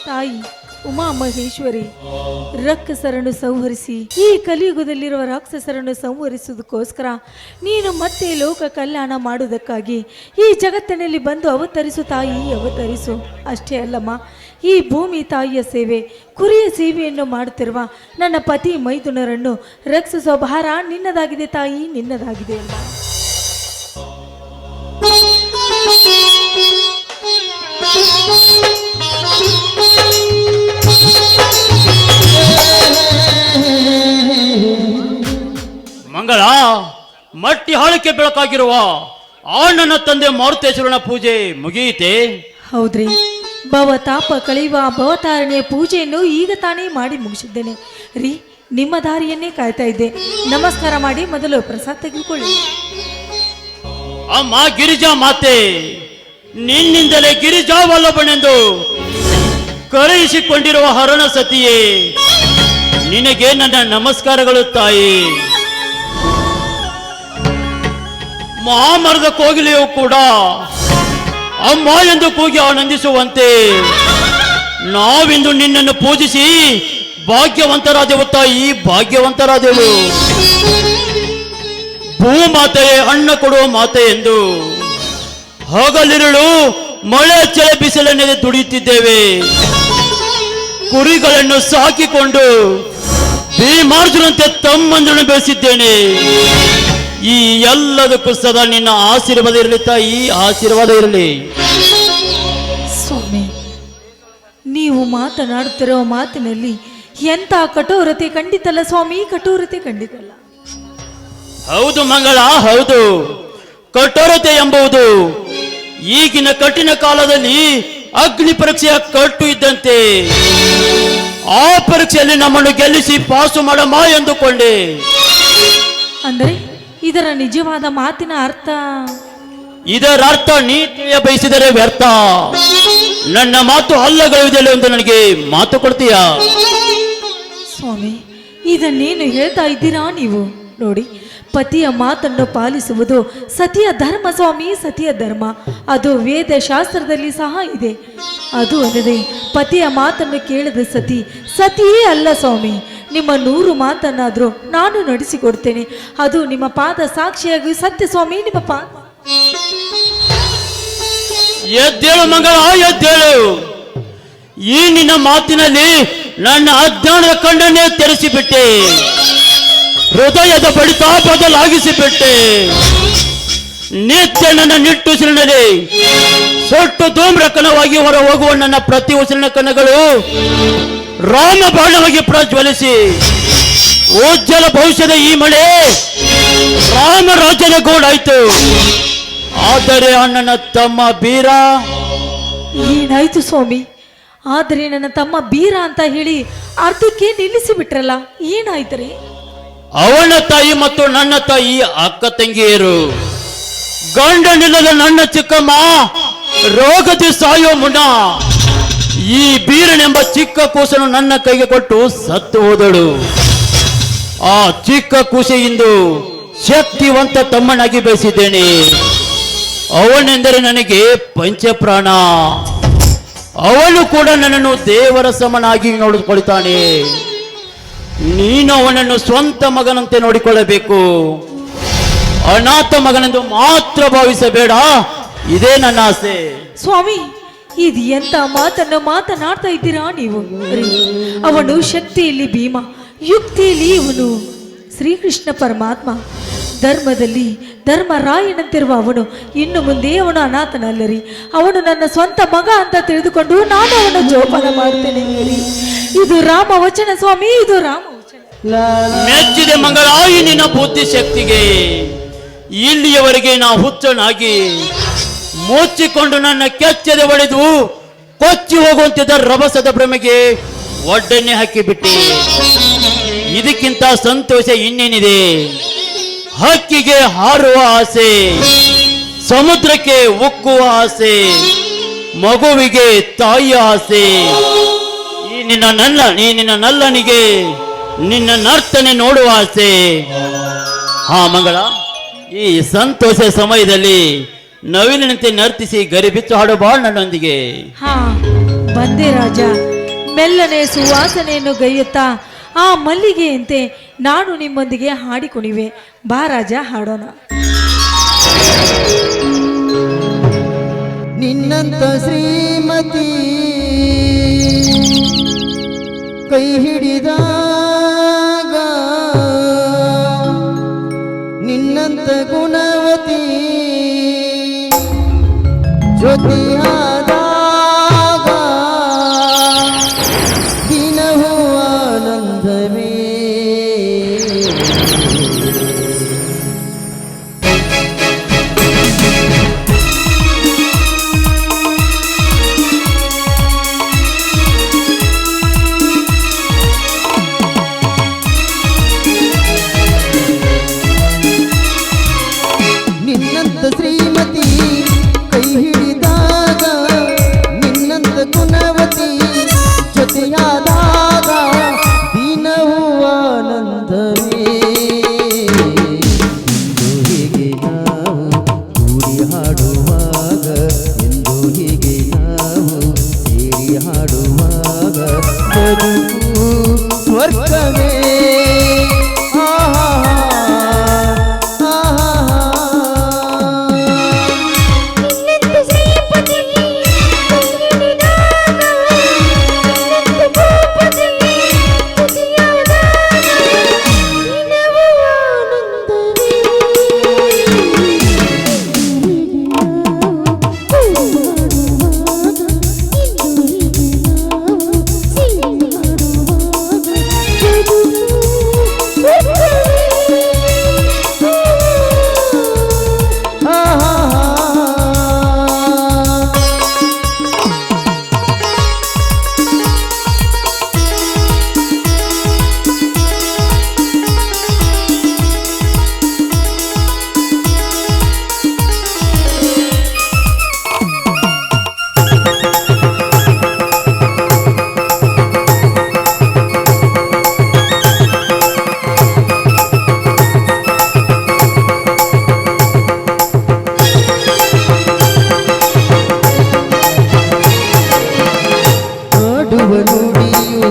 ತಾಯಿ ಉಮಾ ಮಹೇಶ್ವರಿ, ರಕ್ಕಸರನ್ನು ಸಂಹರಿಸಿ ಈ ಕಲಿಯುಗದಲ್ಲಿರುವ ರಾಕ್ಷಸರನ್ನು ಸಂಹರಿಸುವುದಕ್ಕೋಸ್ಕರ ನೀನು ಮತ್ತೆ ಲೋಕ ಕಲ್ಯಾಣ ಮಾಡುವುದಕ್ಕಾಗಿ ಈ ಜಗತ್ತಿನಲ್ಲಿ ಬಂದು ಅವತರಿಸು ತಾಯಿ, ಅವತರಿಸು. ಅಷ್ಟೇ ಅಲ್ಲಮ್ಮ, ಈ ಭೂಮಿ ತಾಯಿಯ ಸೇವೆ, ಕುರಿಯ ಸೇವೆಯನ್ನು ಮಾಡುತ್ತಿರುವ ನನ್ನ ಪತಿ ಮೈದುನರನ್ನು ರಕ್ಷಿಸುವ ಭಾರ ನಿನ್ನದಾಗಿದೆ ತಾಯಿ, ನಿನ್ನದಾಗಿದೆ ಅಲ್ಲ. ಮಂಗಳ, ಮಟ್ಟಿ ಹಾಳಕ್ಕೆ ಬೆಳಕಾಗಿರುವ ಆ ನನ್ನ ತಂದೆ ಮಾರುತೇಶ್ವರನ ಪೂಜೆ ಮುಗಿಯಿತೆ? ಹೌದ್ರಿ, ಭವತಾಪ ಕಳೆಯುವ ಭವತಾರಣೆಯ ಪೂಜೆಯನ್ನು ಈಗ ತಾನೇ ಮಾಡಿ ಮುಗಿಸಿದ್ದೇನೆ ರೀ. ನಿಮ್ಮ ದಾರಿಯನ್ನೇ ಕಾಯ್ತಾ ಇದ್ದೆ. ನಮಸ್ಕಾರ ಮಾಡಿ ಮೊದಲು ಪ್ರಸಾದ ತೆಗೆದುಕೊಳ್ಳಿ. ಅಮ್ಮ ಗಿರಿಜಾ ಮಾತೆ, ನಿನ್ನಿಂದಲೇ ಗಿರಿಜಾ ವಲ್ಲಭನೆಂದು ಕರೆಯಿಸಿಕೊಂಡಿರುವ ಹರಣ ಸತಿಯೇ, ನಿನಗೆ ನನ್ನ ನಮಸ್ಕಾರಗಳು ತಾಯಿ. ಮಹಾಮರದ ಕೋಗಿಲೆಯೂ ಕೂಡ ಅಮ್ಮ ಎಂದು ಕೂಗಿ ಆನಂದಿಸುವಂತೆ ನಾವಿಂದು ನಿನ್ನನ್ನು ಪೂಜಿಸಿ ಭಾಗ್ಯವಂತರಾದೆವು ತಾಯಿ, ಭಾಗ್ಯವಂತರಾದೆವು. ಭೂಮಾತೆಯೇ ಅನ್ನ ಕೊಡುವ ಮಾತೆ ಎಂದು ಹಗಲಿರುಳು ಮಳೆ ಚಳಿ ಬಿಸಿಲನ್ನೇ ದುಡಿಯುತ್ತಿದ್ದೇವೆ. ಕುರಿಗಳನ್ನು ಸಾಕಿಕೊಂಡು ಭೀಮಾರ್ಜುನಂತೆ ತಮ್ಮಂದ್ರನ್ನು ಬೆಳೆಸಿದ್ದೇನೆ. ಈ ಎಲ್ಲದಕ್ಕೂ ಸದಾ ನಿನ್ನ ಆಶೀರ್ವಾದ ಇರಲಿ ತಾಯಿ, ಆಶೀರ್ವಾದ ಇರಲಿ. ಸ್ವಾಮಿ, ನೀವು ಮಾತನಾಡುತ್ತಿರುವ ಮಾತಿನಲ್ಲಿ ಎಂಥ ಕಠೋರತೆ ಖಂಡಿತಲ್ಲ ಸ್ವಾಮಿ, ಕಠೋರತೆ ಖಂಡಿತಲ್ಲ. ಹೌದು ಮಂಗಳ, ಹೌದು. ಕಠೋರತೆ ಎಂಬುದು ಈಗಿನ ಕಠಿಣ ಕಾಲದಲ್ಲಿ ಅಗ್ನಿ ಪರೀಕ್ಷೆಯ ಕಟ್ಟು ಇದ್ದಂತೆ. ಆ ಪರೀಕ್ಷೆಯಲ್ಲಿ ನಮ್ಮನ್ನು ಗೆಲ್ಲಿಸಿ ಪಾಸು ಮಾಡಮ್ಮ ಎಂದುಕೊಂಡೆ. ಅಂದರೆ ಇದರ ನಿಜವಾದ ಮಾತಿನ ಅರ್ಥ? ಇದರ ಅರ್ಥ ನೀ ತಿಳಿಯ ಬಯಸಿದರೆ ವ್ಯರ್ಥ. ನನ್ನ ಮಾತು ಅಲ್ಲಗಳೆಯುವುದಿಲ್ಲ ಎಂದು ನನಗೆ ಮಾತು ಕೊಡ್ತೀಯಾ? ಸ್ವಾಮಿ, ಇದನ್ನೇನು ಹೇಳ್ತಾ ಇದ್ದೀರಾ ನೀವು? ನೋಡಿ, ಪತಿಯ ಮಾತನ್ನು ಪಾಲಿಸುವುದು ಸತಿಯ ಧರ್ಮ ಸ್ವಾಮಿ, ಸತಿಯ ಧರ್ಮ. ಅದು ವೇದ ಶಾಸ್ತ್ರದಲ್ಲಿ ಸಹ ಇದೆ. ಅದು ಅಲ್ಲದೆ ಪತಿಯ ಮಾತನ್ನು ಕೇಳದ ಸತಿ ಸತಿಯೇ ಅಲ್ಲ ಸ್ವಾಮಿ. ನಿಮ್ಮ 100 ಮಾತನ್ನಾದರೂ ನಾನು ನಡೆಸಿಕೊಡ್ತೇನೆ. ಅದು ನಿಮ್ಮ ಪಾದ ಸಾಕ್ಷಿಯಾಗಿ ಸತ್ಯ ಸ್ವಾಮಿ, ನಿಮ್ಮ ಪಾದ. ಎದ್ದೇಳು ಮಂಗಳ, ಎದ್ದೇಳು. ಈ ನಿನ್ನ ಮಾತಿನಲ್ಲಿ ನನ್ನ ಅಜ್ಞಾನದ ಕಣ್ಣನ್ನೇ ತೆರೆಸಿಬಿಟ್ಟೆ, ಹೃದಯದ ಬಡಿತ ಬದಲಾಗಿಸಿಬಿಟ್ಟೆ. ನಿತ್ಯ ನನ್ನ ನಿಟ್ಟುಸಿರಿನಲ್ಲಿ ಸೊಟ್ಟು ಧೂಮ್ರಕಣವಾಗಿ ಹೊರ ಹೋಗುವ ನನ್ನ ಪ್ರತಿ ಉಸಿರಿನ ಕಣಗಳು ರಾಮ ಬಾಣವಾಗಿ ಪ್ರಜ್ವಲಿಸಿ ಉಜ್ವಲ ಭವಿಷ್ಯದ ಈ ಮಳೆ ರಾಮ ರಾಜ್ಯದ ಗೋಡಾಯ್ತು. ಆದರೆ ಅಣ್ಣನ ತಮ್ಮ ಬೀರ ಏನಾಯ್ತು ಸ್ವಾಮಿ? ಆದರೆ ನನ್ನ ತಮ್ಮ ಬೀರ ಅಂತ ಹೇಳಿ ಅರ್ಧಕ್ಕೆ ನಿಲ್ಲಿಸಿ ಬಿಟ್ರಲ್ಲ, ಏನಾಯ್ತರಿ? ಅವನ ತಾಯಿ ಮತ್ತು ನನ್ನ ತಾಯಿ ಅಕ್ಕ ತಂಗಿಯರು. ಗಂಡನಿಲ್ಲದ ನನ್ನ ಚಿಕ್ಕಮ್ಮ ರೋಗದಿ ಸಾಯೋ ಮುನ್ನ ಈ ಬೀರನೆಂಬ ಚಿಕ್ಕ ಕೂಸನ್ನು ನನ್ನ ಕೈಗೆ ಕೊಟ್ಟು ಸತ್ತು ಹೋದಳು. ಆ ಚಿಕ್ಕ ಕೂಸೆಯಿಂದ ಶಕ್ತಿವಂತ ತಮ್ಮನಾಗಿ ಬೆಳೆಸಿದ್ದೇನೆ. ಅವನೆಂದರೆ ನನಗೆ ಪಂಚಪ್ರಾಣ. ಅವನು ಕೂಡ ನನ್ನನ್ನು ದೇವರ ಸಮನಾಗಿ ನೋಡಿಕೊಳ್ತಾನೆ. ನೀನು ಅವನನ್ನು ಸ್ವಂತ ಮಗನಂತೆ ನೋಡಿಕೊಳ್ಳಬೇಕು. ಅನಾಥ ಮಗನೆಂದು ಮಾತ್ರ ಭಾವಿಸಬೇಡ. ಇದೇ ನನ್ನ ಆಸೆ. ಸ್ವಾಮಿ, ಇದು ಎಂತ ಮಾತನ್ನು ಮಾತನಾಡ್ತಾ ಇದ್ದೀರಾ ನೀವು? ಅವನು ಶಕ್ತಿಯಲ್ಲಿ ಭೀಮ, ಯುಕ್ತಿಯಲ್ಲಿ ಇವನು ಶ್ರೀಕೃಷ್ಣ ಪರಮಾತ್ಮ. ಧರ್ಮದಲ್ಲಿ ಧರ್ಮರಾಯನಂತಿರುವ ಅವನು ಇನ್ನು ಮುಂದೆ ಅವನು ಅನಾಥನಲ್ಲರಿ. ಅವನು ನನ್ನ ಸ್ವಂತ ಮಗ ಅಂತ ತಿಳಿದುಕೊಂಡು ನಾನು ಅವನ ಜೋಪಾನ ಮಾಡುತ್ತೇನೆ ಹೇಳಿ. ಇದು ರಾಮ ವಚನ ಸ್ವಾಮಿ, ಇದು ರಾಮ ವಚನ. ಮೆಚ್ಚಿದೆ ಮಂಗಳ ಈ ನಿನ್ನ ಬುದ್ಧಿ ಶಕ್ತಿಗೆ. ಇಲ್ಲಿಯವರೆಗೆ ನಾ ಹುಚ್ಚನಾಗಿ ಮುಚ್ಚಿಕೊಂಡು ನನ್ನ ಕೆಚ್ಚದೆ ಒಡೆದು ಕೊಚ್ಚಿ ಹೋಗುವಂತಿದ್ದ ರಭಸದ ಭ್ರಮೆಗೆ ಒಡ್ಡನ್ನೇ ಹಾಕಿಬಿಟ್ಟೆ. ಇದಕ್ಕಿಂತ ಸಂತೋಷ ಇನ್ನೇನಿದೆ? ಹಕ್ಕಿಗೆ ಹಾರುವ ಆಸೆ, ಸಮುದ್ರಕ್ಕೆ ಉಕ್ಕುವ ಆಸೆ, ಮಗುವಿಗೆ ತಾಯಿಯ ಆಸೆ. ಈ ನಿನ್ನ ನಲ್ಲನಿಗೆ ನಿನ್ನ ನರ್ತನೆ ನೋಡುವ ಆಸೆ. ಹಾ ಮಂಗಳ, ಈ ಸಂತೋಷ ಸಮಯದಲ್ಲಿ ನವಿಲಿನಂತೆ ನರ್ತಿಸಿ ಗರಿಬಿಚ್ಚು ಹಾಡು ಬಾಳ್ ನನ್ನೊಂದಿಗೆ. ಹಾ ಬಂದೆ ರಾಜ. ಮೆಲ್ಲನೆ ಸುವಾಸನೆಯನ್ನು ಗೈಯುತ್ತಾ ಆ ಮಲ್ಲಿಗೆಯಂತೆ ನಾನು ನಿಮ್ಮೊಂದಿಗೆ ಹಾಡಿ ಕುಣಿವೆ. ಬಾ ರಾಜ, ಹಾಡೋಣ. ನಿನ್ನಂತ ಶ್ರೀಮತಿ ಕೈ ಹಿಡಿದಾಗ, ನಿನ್ನಂತ ಗುಣವತಿ ಜೊತೆಯಾದಾಗ ದಿನವೂ ಆನಂದವೇ. ನಿನ್ನಂತ ಶ್ರೀಮತಿ ಕೈ ಹಿಡಿದಾಗ, ನಿನ್ನಂತ ಗುಣವತಿ ಜೊತೆಯಾದಾಗ ದಿನವೂ ಆನಂದವೇ. ಎಂದು ಹೀಗೆ ನಾವು ಕೂಡಿ ಹಾಡುವಾಗ, ಎಂದು ಹೀಗೆ ನಾವು ಸೇರಿ ಹಾಡುವಾಗ ಬದುಕು ಸ್ವರ್ಗವೇ. ನುಡಿಯು